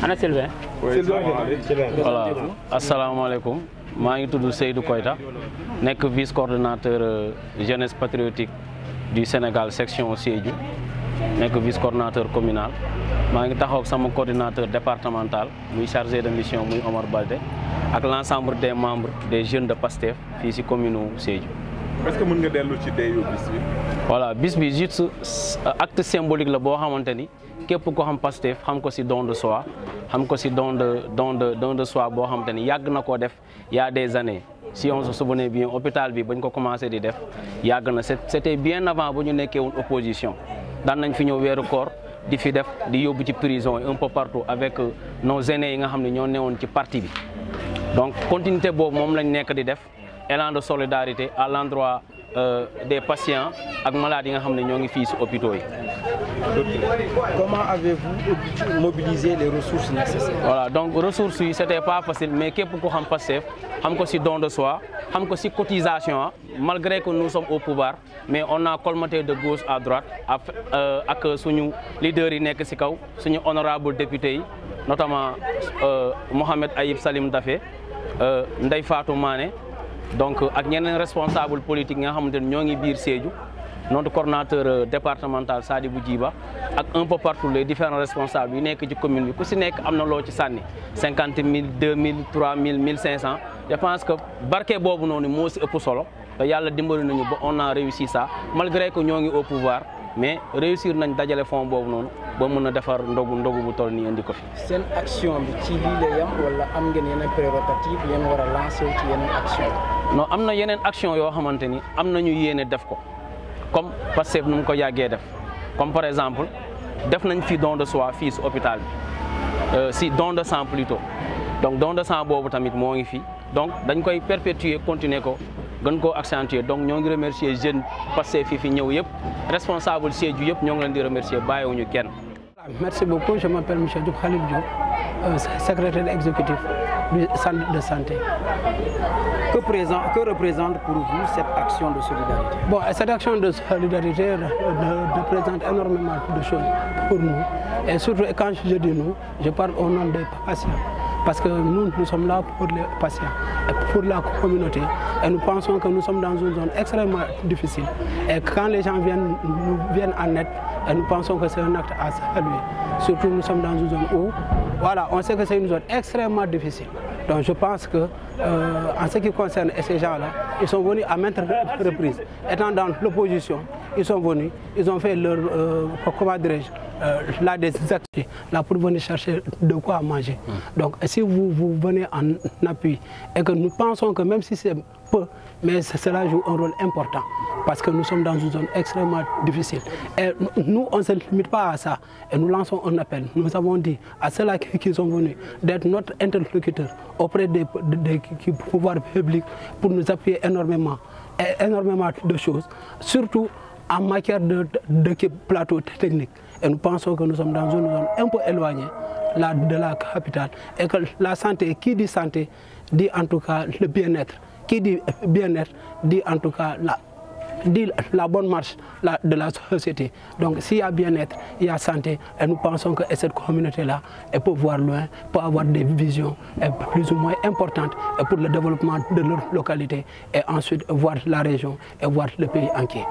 Ana Sylvain. Voilà. Asalaamaaleykum. maa ngi tudd Seydou Koita nekk vice coordonnateur jeunesse patriotique du Sénégal section Sédhiou nekk vice coordonnateur communal maa ngi taxaw ak sama coordinateur départemental muy chargé de mission muy Omar Balde ak l'ensemble des membres des jeunes de PASTEF fii ci commune Sédhiou. est-ce que mën nga dellu ci deyu bis bi. voilà bis bi juste acte symbolique la boo xamante ni képp ko xam PASTEF xam ko ci don de soi xam ko ci don de soi boo xamante ni yàgg na koo def il y a des années. Si on se souvenait bien hôpital bi bañ ko commencé di def yàgg na c'était bien avant bu ñu nekkee woon opposition daan nañ fi ñëw weeru koor di fi def di yóbbu ci prison un peu partout avec nos aînés yi nga xam ne ñoo newoon ci parti bi. Donc continuité boobu moom lañ nekk di def élan de solidarité à l'endroit des patients ak malades yi nga xam ne ñoo ngi fii ci hôpitaux yi. Comment avez-vous mobilisé les ressources nécessaires? Voilà, donc ressources yi c'était pas facile mais képp ku xam PASTEF xam ko ci don de soi xam ko ci cotisation malgré que nous sommes au pouvoir mais on a colmaté de gauche à droite ak suñu leaders yi nekk ci kaw suñu honorable député yi notamment Mohamed Ayib Salim Daffé Ndeye Fatou Mané donc ak ñeneen responsable politique nga xamante ne ñoo ngi biir Sédhiou notre coordonnateur départemental Sadibou Djiba ak un peu partout les différents responsables yi nekk ci commune bi ku ci nekk am na loo ci sànni 50 000 2 000 3 000 1 500 je pense que barke boobu noonu moo ci ëpp solo te yàlla dimbali nañu ba on a réussi ça malgré que ñoo ngi au pouvoir mais réussir nañ dajale fond boobu noonu ba mën a defar ndogu bu toll nii indi ko fi. seen action bi ci lii la yam wala am ngeen yeneen prérogative yéen war a lancer ci yeneen action. non am na yeneen action yoo xamante ni am nañu yéene def ko comme PASTEF nu mu ko yàggee def comme par exemple def nañ fi don de soi fii ci hôpital bi ci don de sang plutôt donc don de sang boobu tamit moo ngi fi donc dañ koy perpétuer continuer ko gën koo accentuer donc ñoo ngi remercier jeunes PASTEF fi ñëw yëpp responsable Sédhiou yëpp ñoo ngi leen di remercier bàyyiwuñu kenn. Merci beaucoup, je m'appelle M. Diop Khalil Diop, secrétaire exécutif du centre de santé. Que représente pour vous cette action de solidarité? Bon, cette action de solidarité représente énormément de choses pour nous. Et surtout, quand je dis nous, je parle au nom des patients. Parce que nous sommes là pour les patients et pour la communauté. Et nous pensons que nous sommes dans une zone extrêmement difficile. Et quand les gens nous viennent en aide, et nous pensons que c'est un acte à saluer. Surtout, nous sommes dans une zone où, voilà, on sait que c'est une zone extrêmement difficile. Donc je pense que, en ce qui concerne ces gens-là, ils sont venus à maintes reprises. Étant dans l'opposition, ils sont venus, ils ont fait leur, comment dirais-je, là des actions, là pour venir chercher de quoi manger. Donc si vous venez en appui et que nous pensons que même si c'est peu, mais cela joue un rôle important parce que nous sommes dans une zone extrêmement difficile. Et nous, on ne se limite pas à ça et nous lançons un appel. Nous avons dit à ceux-là qui sont venus d'être notre interlocuteur auprès des pouvoirs publics pour nous appuyer énormément de choses, surtout en matière de plateau technique. Et nous pensons que nous sommes dans une zone un peu éloignée de la capitale et que la santé, qui dit santé, dit en tout cas le bien-être. Qui dit bien-être, dit en tout cas la bonne marche de la société. Donc s'il y a bien-être, il y a santé et nous pensons que cette communauté-là peut voir loin, peut avoir des visions plus ou moins importantes pour le développement de leur localité et ensuite voir la région et voir le pays entier.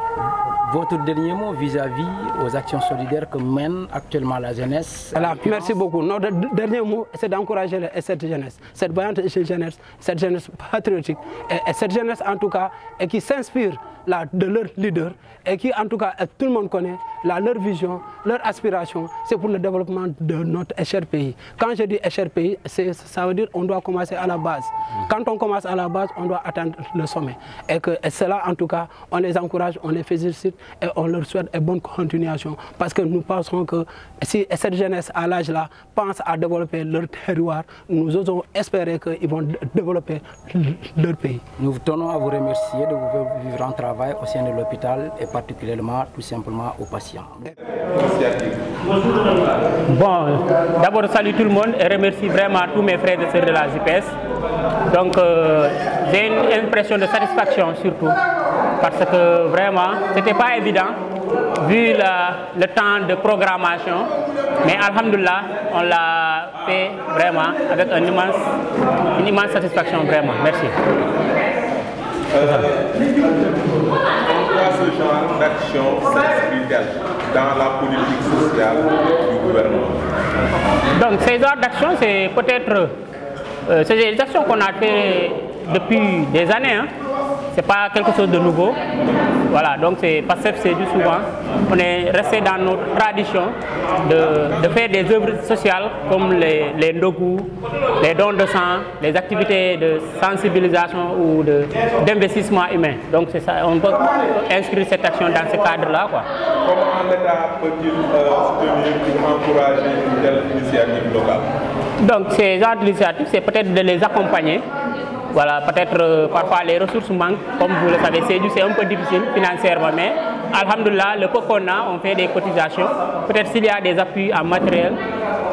Votre dernier mot vis-à-vis aux actions solidaires que mène actuellement la jeunesse? Alors, merci beaucoup. Notre dernier mot, c'est d'encourager cette jeunesse, cette vaillante jeunesse, cette jeunesse patriotique, et cette jeunesse en tout cas, et qui s'inspire de leur leader, et qui en tout cas, tout le monde connaît, leur vision, leur aspiration, c'est pour le développement de notre cher pays. Quand je dis cher pays, ça veut dire qu'on doit commencer à la base. Quand on commence à la base, on doit atteindre le sommet. Et cela, en tout cas, on les encourage, on les félicite et on leur souhaite une bonne continuation. Parce que nous pensons que si cette jeunesse à l'âge-là pense à développer leur terroir, nous osons espérer qu'ils vont développer leur pays. Nous tenons à vous remercier de vous vivre en travail au sein de l'hôpital et particulièrement, tout simplement, aux patients. Bon, d'abord, salut tout le monde et remercie vraiment tous mes frères et sœurs de la JPS. Donc, j'ai une impression de satisfaction surtout, parce que vraiment, ce n'était pas évident vu le temps de programmation, mais alhamdoulilah, on l'a fait vraiment avec une immense satisfaction, vraiment. Merci. Pourquoi ce genre d'action s'inscrit-elle dans la politique sociale du gouvernement? Donc ces genres d'actions, c'est peut-être c'est des actions qu'on a fait depuis des années. Hein. C'est pas quelque chose de nouveau. Voilà, donc c'est Pastef Sédhiou souvent. On est resté dans notre tradition de faire des œuvres sociales comme les ndogu, les dons de sang, les activités de sensibilisation ou d'investissement humain. Donc c'est ça, on peut inscrire cette action dans ce cadre-là. Comment l'État peut-il soutenir ou encourager une telle initiative locale? Donc ces genres d'initiatives, c'est peut-être de les accompagner. Voilà, peut-être parfois les ressources manquent, comme vous le savez, c'est un peu difficile financièrement, mais alhamdoulilah, le peu qu'on a, on fait des cotisations. Peut-être s'il y a des appuis en matériel,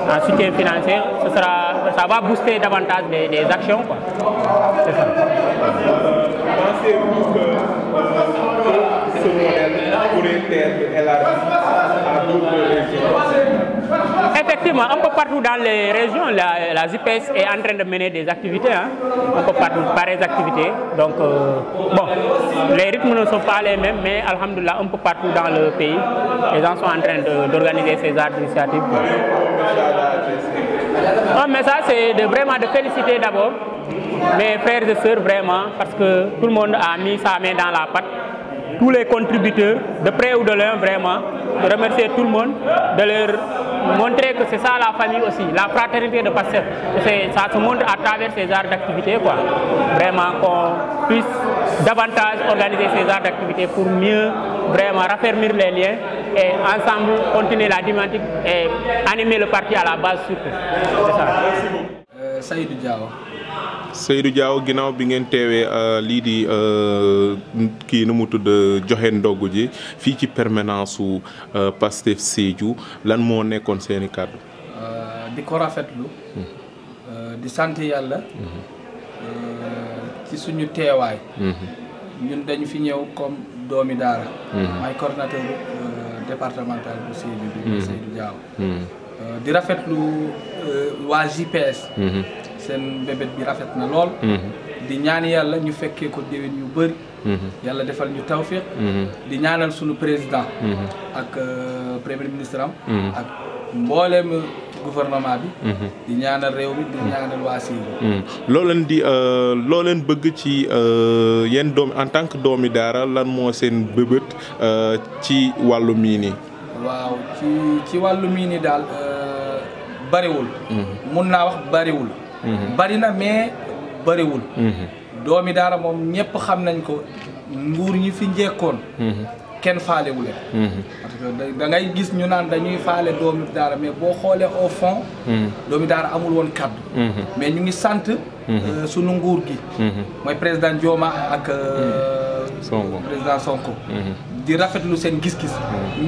en soutien financier, ça va booster davantage des actions. C'est ça. Pensez-vous que ce modèle pourrait être élargi à d'autres régions? Effectivement, un peu partout dans les régions, la JPS est en train de mener des activités, hein, un peu partout, pareilles activités. Donc, bon, les rythmes ne sont pas les mêmes, mais alhamdoulilah, un peu partout dans le pays, les gens sont en train d'organiser ces initiatives. Un message, c'est vraiment de féliciter d'abord mes frères et sœurs, vraiment, parce que tout le monde a mis sa main dans la pâte. Tous les contributeurs, de près ou de loin, vraiment, de remercier tout le monde, de leur montrer que c'est ça la famille aussi, la fraternité de Pastef. Ça se montre à travers ces arts d'activité, quoi. Vraiment qu'on puisse davantage organiser ces arts d'activité pour mieux vraiment raffermir les liens et ensemble continuer la dynamique et animer le parti à la base surtout. C'est ça. Seydou Diaw. Seydou Diaw, ginnaaw bi ngeen teewee lii di kii nu mu tudd joxe ndogu ji fii ci permanence su Pastef Sédhiou lan moo nekkoon seeni kàddu? di ko rafetlu di sant yàlla ci suñu teewaay. ñun dañu fi ñëw comme doomi daara. may coordinateur départemental bu Sédhiou bi Seydou Diaw. di rafetlu waa JPS. seen bébét bi rafet na lool. di ñaan yàlla ñu fekkee ko déwén yu bëri. yàlla defal ñu tawfiq. di ñaanal sunu président. ak premier ministre am. ak mboolem gouvernement bi. di ñaanal réew mi di ñaanal waa Sédhiou. loo leen bëgg ci yéen doom en tant que doomi daara lan moo seen bébét ci wàllu mii nii. waaw ci wàllu mii nii daal bariwul. mun naa wax bariwul. bari na mais bariwul. doomi daara moom ñëpp xam nañ ko nguur ñi fi njëkkoon. kenn faalewu leen. parce que da ngay gis ñu naan dañuy faale doomi daara mais boo xoolee au fond. doomi daara amul woon kaddu. mais ñu ngi sant. sunu nguur gi. mooy président Dioma ak. président Sonko. di rafetlu seen gis-gis.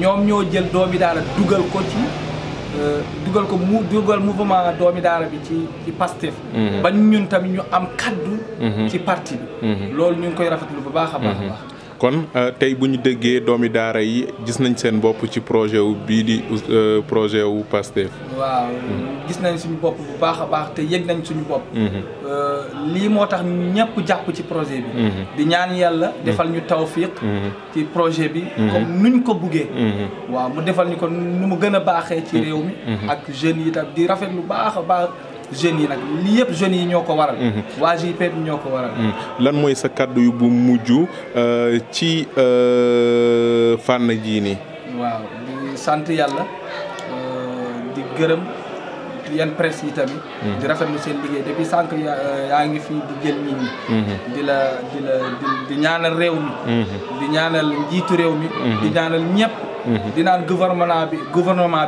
ñoom ñoo jël doomi daara dugal ko ci. dugal mouvement doomi daara bi ci Pastef. ba ñun tamit ñu am kaddu. ci parti bi. loolu ñu ngi koy rafetlu bu baax a baax a baax. kon tey bu ñu déggee doomi daara yi gis nañ seen bopp ci projet wu bii di projet wu Pastef. waaw gis nañ suñu bopp bu baax a baax te yëg nañ suñu bopp. lii moo tax ñëpp jàpp ci projet bi. di ñaan yàlla defal ñu tawfiq ci projet bi. comme nuñ ko buggee. waaw mu defal ñu ko nu mu gën a baaxee ci réew mi. ak jeunes yi tam di rafet lu baax a baax. jeunes yi nag lii yëpp jeunes yi ñoo ko waral. waa JP bi ñoo ko waral. lan mooy sa kaddu yu bu mujj ci fànn jii nii. waaw di sant yàlla di gërëm yan presse yi tamit. di rafetlu seen liggéey depuis sànq yaa ngi fii di jël nit ñi. di ñaanal réew mi. di ñaanal njiitu réew mi. di ñaanal ñëpp. di naan gouvernement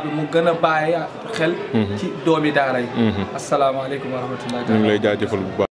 bi mu gën a bàyyi xel. ci doomi daara yi. asalaamaaleykum wa rahmatulah. ñu ngi lay jaajëfal bu baax.